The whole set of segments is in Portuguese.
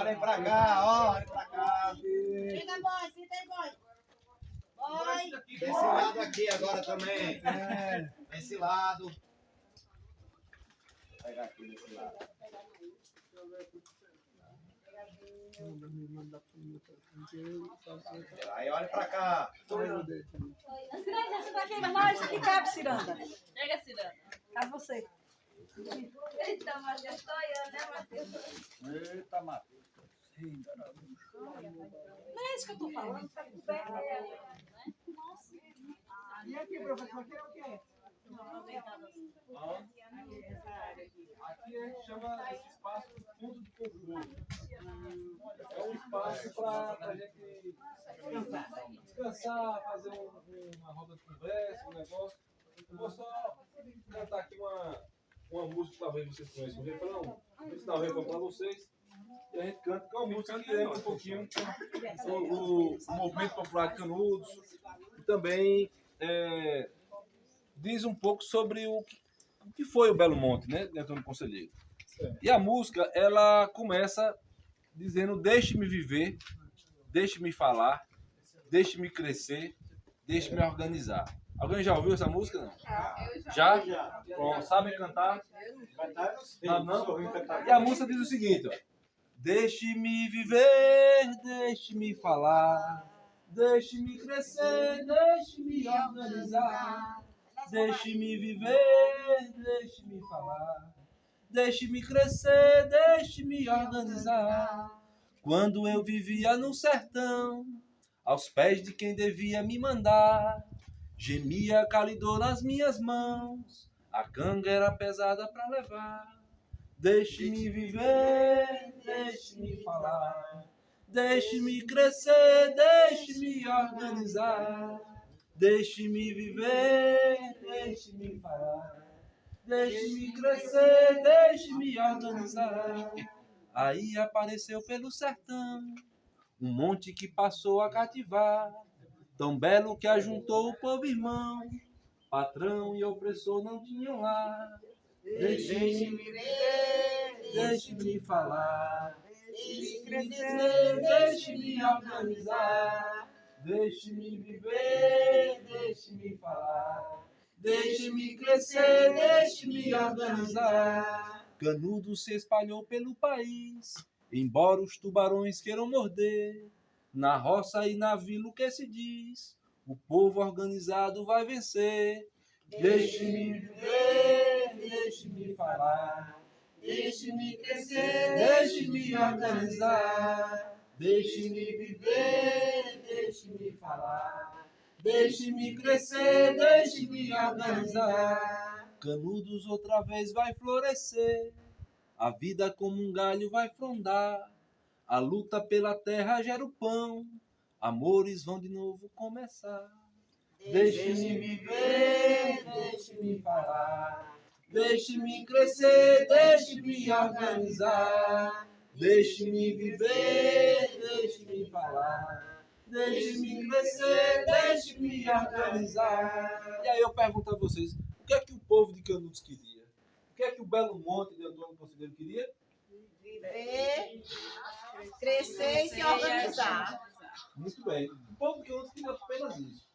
Olhem pra cá, ó. Olhem pra cá. Senta aí, boy. Senta aí, boy. Boy. Desse lado aqui agora também. Desse lado. Vou pegar aqui desse lado. Aí olha pra cá. Ciranda, você tá aqui, mas não, isso aqui cabe, Ciranda. Pega, Ciranda. Cabe você. Eita, Matheus, tô olhando, né, Matheus? Eita, Matheus. Não é isso que eu tô falando. Tá coberto. E aqui, professor, aqui é o quê? Aqui a gente chama esse espaço de fundo de conforto. É um espaço para a gente descansar, fazer uma roda de conversa, um negócio. Eu vou só cantar aqui uma música que talvez vocês conheçam o refrão. Vou ensinar o refrão para vocês. E a gente canta, que é uma música que lembra um pouquinho o movimento popular de Canudos. E também diz um pouco sobre o que foi o Belo Monte, né, de Antônio Conselheiro. E a música, ela começa dizendo: deixe-me viver, deixe-me falar, deixe-me crescer, deixe-me organizar. Alguém já ouviu essa música? Não? Já? Bom, sabem cantar? Não? E a música diz o seguinte, ó: deixe-me viver, deixe-me falar, deixe-me crescer, deixe-me organizar. Deixe-me viver, deixe-me falar, deixe-me crescer, deixe-me organizar. Quando eu vivia no sertão, aos pés de quem devia me mandar, gemia calidor nas minhas mãos, a canga era pesada para levar. Deixe-me viver, deixe-me falar, deixe-me crescer, deixe-me organizar. Deixe-me viver, deixe-me falar, deixe-me crescer, deixe-me organizar. Aí apareceu pelo sertão um monte que passou a cativar, tão belo que ajuntou o povo irmão, patrão e opressor não tinham lá. Deixe-me viver, deixe-me falar, deixe-me crescer, deixe-me organizar. Deixe-me viver, deixe-me falar, deixe-me crescer, deixe-me organizar. Canudos se espalhou pelo país, embora os tubarões queiram morder. Na roça e na vila o que se diz, o povo organizado vai vencer. Deixe-me viver, deixe-me falar, deixe-me crescer, deixe-me organizar. Deixe-me viver, deixe-me falar, deixe-me crescer, deixe-me organizar. Canudos outra vez vai florescer, a vida como um galho vai frondar. A luta pela terra gera o pão, amores vão de novo começar. Deixe-me viver, deixe-me falar, deixe-me crescer, deixe-me organizar. Deixe-me viver, deixe-me falar, deixe-me crescer, deixe-me organizar. E aí eu pergunto a vocês, o que é que o povo de Canudos queria? O que é que o Belo Monte de Antônio Conselheiro queria? Viver, crescer e se organizar. Muito bem. O povo de Canudos queria apenas isso.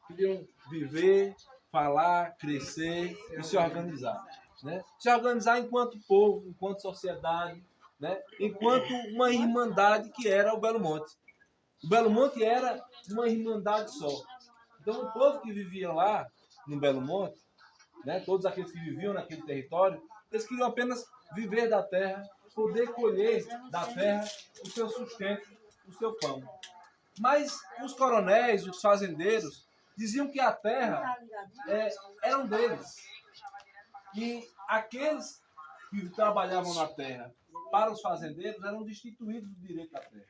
Queriam viver, falar, crescer e se organizar. Né? Se organizar enquanto povo, enquanto sociedade, né? Enquanto uma irmandade que era o Belo Monte. O Belo Monte era uma irmandade só. Então o povo que vivia lá no Belo Monte, né? Todos aqueles que viviam naquele território, eles queriam apenas viver da terra, poder colher da terra o seu sustento, o seu pão. Mas os coronéis, os fazendeiros, diziam que a terra era deles. E aqueles que trabalhavam na terra para os fazendeiros eram destituídos do direito à terra.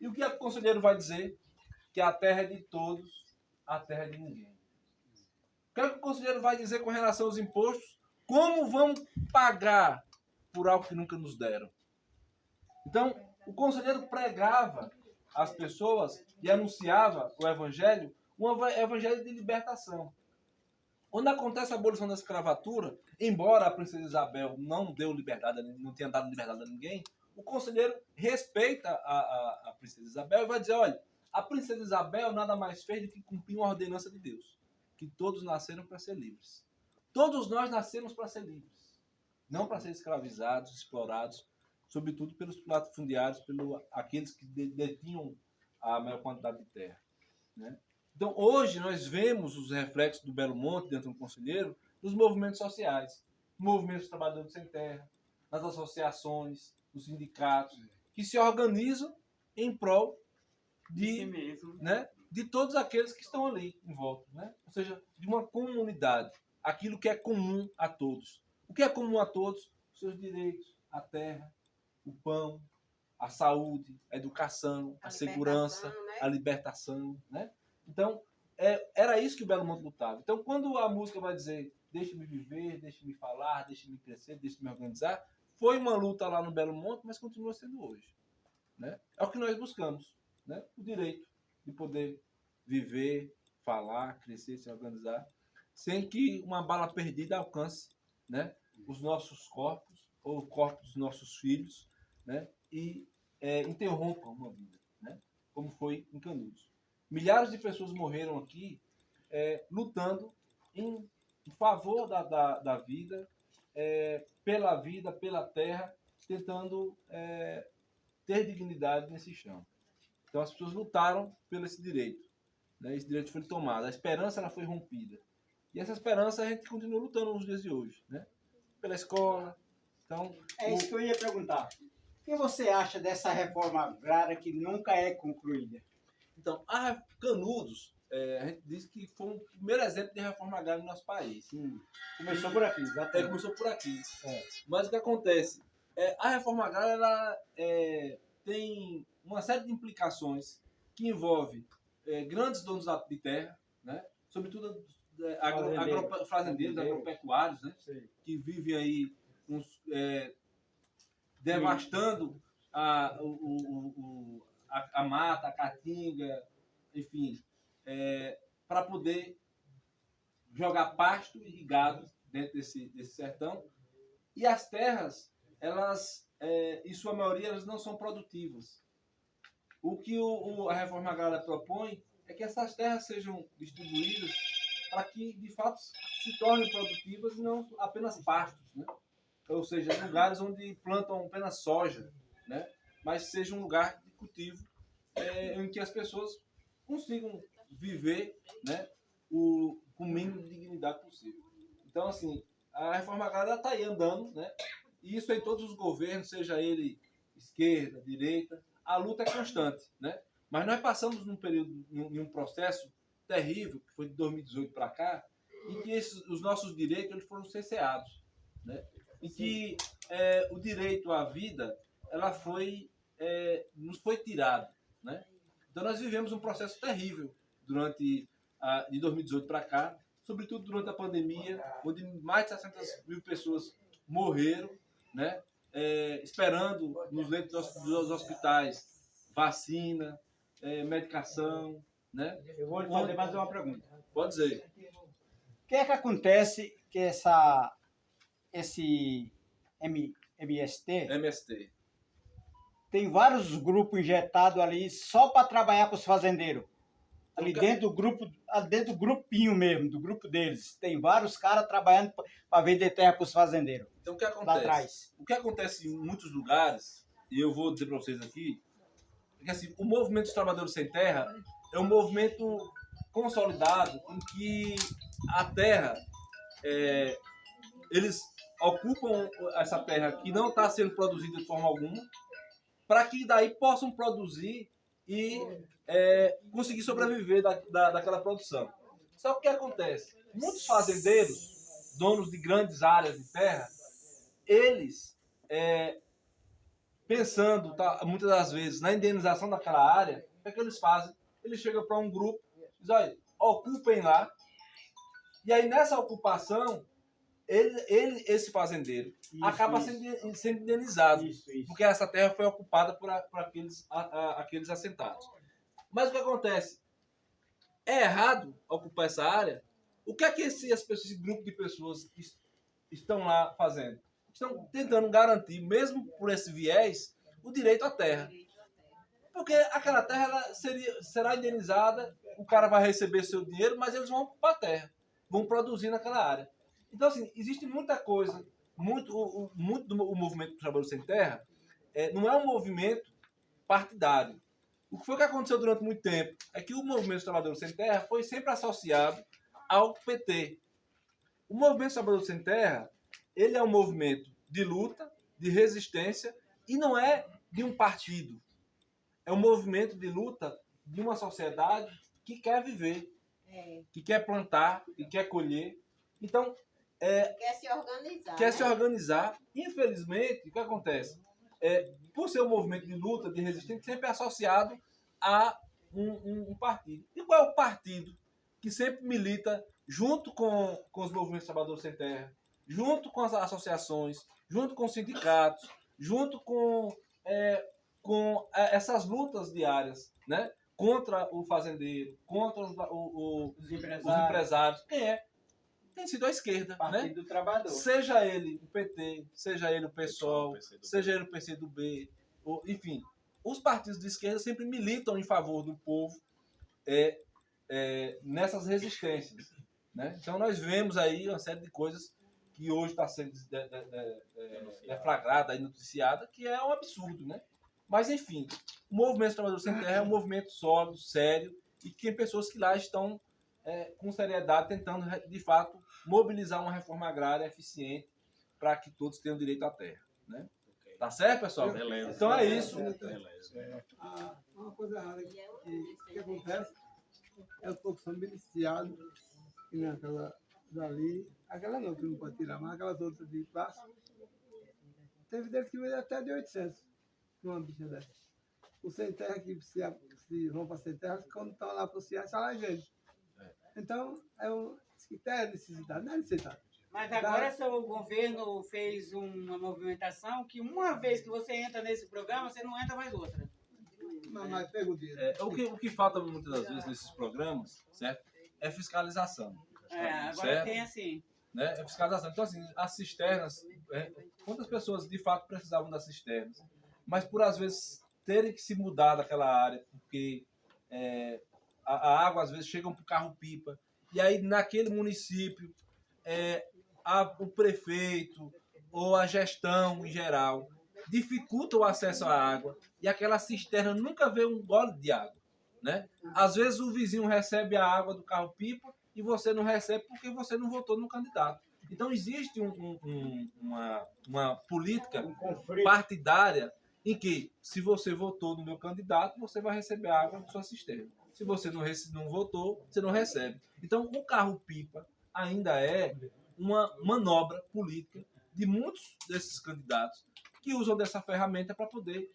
E o que o conselheiro vai dizer? Que a terra é de todos, a terra é de ninguém. O que o conselheiro vai dizer com relação aos impostos? Como vamos pagar por algo que nunca nos deram? Então, o conselheiro pregava às pessoas e anunciava o evangelho, um evangelho de libertação. Quando acontece a abolição da escravatura, embora a princesa Isabel não deu liberdade, não tenha dado liberdade a ninguém, o conselheiro respeita a princesa Isabel e vai dizer, olha, a princesa Isabel nada mais fez do que cumprir uma ordenança de Deus, que todos nasceram para ser livres. Todos nós nascemos para ser livres, não para ser escravizados, explorados, sobretudo pelos latifundiários, pelos aqueles que detinham a maior quantidade de terra, né? Então, hoje, nós vemos os reflexos do Belo Monte dentro do Conselheiro nos movimentos sociais, movimentos de trabalhadores sem terra, nas associações, nos sindicatos, que se organizam em prol de, né, de todos aqueles que estão ali em volta, né? Ou seja, de uma comunidade, aquilo que é comum a todos. O que é comum a todos? Os seus direitos, a terra, o pão, a saúde, a educação, a segurança, né? a libertação, né? Então, era isso que o Belo Monte lutava. Então, quando a música vai dizer deixe-me viver, deixe-me falar, deixe-me crescer, deixe-me organizar, foi uma luta lá no Belo Monte, mas continua sendo hoje, né? É o que nós buscamos, né? O direito de poder viver, falar, crescer, se organizar, sem que uma bala perdida alcance, né, os nossos corpos ou o corpo dos nossos filhos, né, e interrompa uma vida, né, como foi em Canudos. Milhares de pessoas morreram aqui lutando em favor da vida, pela terra, tentando ter dignidade nesse chão. Então as pessoas lutaram pelo esse direito, né? Esse direito foi tomado, a esperança ela foi rompida. E essa esperança a gente continua lutando nos dias de hoje, né? Pela escola. Então, É isso que eu ia perguntar. O que você acha dessa reforma agrária que nunca é concluída? Então, a Canudos, a gente diz que foi o primeiro exemplo de reforma agrária no nosso país. Começou por aqui, exatamente. Começou por aqui. Mas o que acontece? A reforma agrária ela, tem uma série de implicações que envolve grandes donos de terra, né? Sobretudo fazendeiros, agropecuários, né? Que vivem aí devastando a mata, a caatinga, enfim, para poder jogar pasto e gado dentro desse sertão. E as terras, elas, em sua maioria, elas não são produtivas. O que a reforma agrária propõe é que essas terras sejam distribuídas para que, de fato, se tornem produtivas e não apenas pastos, né? Ou seja, lugares onde plantam apenas soja, né? Mas seja um lugar de cultivo em que as pessoas consigam viver, né, com o mínimo de dignidade possível. Então, assim, a reforma agrária está aí andando, né? E isso em todos os governos, seja ele esquerda, direita, a luta é constante, né? Mas nós passamos num período, em um processo terrível, que foi de 2018 para cá, em que os nossos direitos eles foram cerceados, né? Em que o direito à vida nos foi tirado, né? Então nós vivemos um processo terrível de 2018 para cá, sobretudo durante a pandemia, onde mais de 600 mil pessoas morreram, né? Esperando nos leitos dos hospitais vacina, medicação, né? Eu vou lhe fazer mais uma pergunta. Pode dizer. O que é que acontece que esse MST tem vários grupos injetados ali só para trabalhar para os fazendeiros? Ali dentro do grupinho mesmo, do grupo deles. Tem vários caras trabalhando para vender terra para os fazendeiros. Então o que acontece? Lá atrás. O que acontece em muitos lugares, e eu vou dizer para vocês aqui, é que assim, o movimento dos trabalhadores sem terra é um movimento consolidado em que a terra, eles ocupam essa terra que não está sendo produzida de forma alguma, para que daí possam produzir e conseguir sobreviver daquela produção. Só que o que acontece? Muitos fazendeiros, donos de grandes áreas de terra, eles, pensando muitas das vezes na indenização daquela área, o que eles fazem? Eles chegam para um grupo e dizem, olha, ocupem lá, e aí nessa ocupação, esse fazendeiro acaba sendo indenizado, porque essa terra foi ocupada por aqueles assentados. Mas o que acontece? É errado ocupar essa área? O que é que esse grupo de pessoas estão lá fazendo? Estão tentando garantir, mesmo por esse viés, o direito à terra. Porque aquela terra ela será indenizada, o cara vai receber seu dinheiro, mas eles vão para a terra, vão produzir naquela área. Então, assim, existe muita coisa, o movimento dos trabalhadores sem terra não é um movimento partidário. O que foi que aconteceu durante muito tempo é que o movimento dos trabalhadores sem terra foi sempre associado ao PT. O movimento dos trabalhadores sem terra, ele é um movimento de luta, de resistência, e não é de um partido. É um movimento de luta de uma sociedade que quer viver, que quer plantar, que quer colher. Então, Quer se organizar. quer se organizar. Infelizmente, o que acontece? Por ser um movimento de luta, de resistência, sempre é associado a um partido. E qual é o partido que sempre milita junto com os movimentos trabalhadores sem terra, junto com as associações, junto com os sindicatos, junto com essas lutas diárias, né? Contra o fazendeiro, contra os empresários. Quem é? Tem sido a esquerda, Partido né? do Trabalhador. Seja ele o PT, seja ele o PSOL, seja ele o PCdoB, enfim, os partidos de esquerda sempre militam em favor do povo nessas resistências, né? Então nós vemos aí uma série de coisas que hoje está sendo deflagrada e noticiada, que é um absurdo, né? Mas enfim, o movimento dos trabalhadores sem terra é um movimento sólido, sério, e que tem pessoas que lá estão com seriedade tentando de fato mobilizar uma reforma agrária eficiente para que todos tenham direito à terra, né? Tá certo, pessoal? Beleza. Então é isso. Uma coisa rara que acontece é o povo são miliciados e naquela dali, aquela não, que não pode tirar, mas aquelas outras de baixo, teve deles que vende até de 800 numa bicha dessa. O sem terra que se vão para sem terra, quando estão lá para o Ceará, está lá e vende. Então, é necessidade, não é necessidade. Mas agora o governo fez uma movimentação que uma vez que você entra nesse programa, você não entra mais outra. Mas pega o dedo. O que falta muitas das vezes nesses programas, certo? É fiscalização. Agora certo? tem assim. Né? É fiscalização. Então, assim, as cisternas, quantas pessoas de fato precisavam das cisternas? Mas por às vezes terem que se mudar daquela área, porque a água às vezes chega para o carro-pipa, e aí naquele município o prefeito ou a gestão em geral dificulta o acesso à água, e aquela cisterna nunca vê um gole de água, né? Às vezes o vizinho recebe a água do carro-pipa e você não recebe porque você não votou no candidato. Então existe uma política partidária em que, se você votou no meu candidato, você vai receber água na sua cisterna. Se você não votou, você não recebe. Então, o carro-pipa ainda é uma manobra política de muitos desses candidatos que usam dessa ferramenta para poder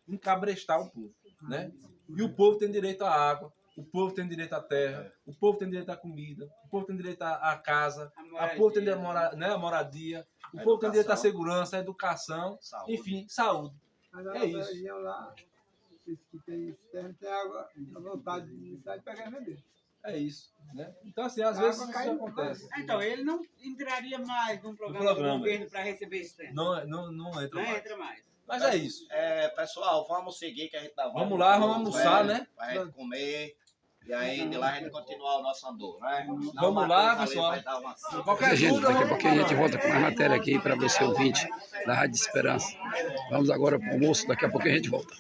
encabrestar o povo, né? E o povo tem direito à água, o povo tem direito à terra, o povo tem direito à comida, o povo tem direito à casa, o povo tem direito à moradia, o povo tem direito à segurança, à educação, Saúde. Enfim, saúde. Mas É isso. região lá, que tem cisterna, tem água, a vontade de sair e pegar e vender. É isso, né? Então, assim, às vezes isso acontece. Então, ele não entraria mais num programa do programa. governo para receber esse tempo. Não entra Não mais. entra mais. Mas é isso. Pessoal, vamos seguir que a gente tá Vamos lá, vamos almoçar, né? Pra gente comer. E aí de lá a gente continuar o nosso andor, né? Vamos lá, pessoal. Qualquer Gente, dúvida, daqui a vamos pouquinho a gente falar. volta com mais matéria aqui para você ouvinte da Rádio Esperança. Vamos agora para o almoço, daqui a pouquinho a gente volta.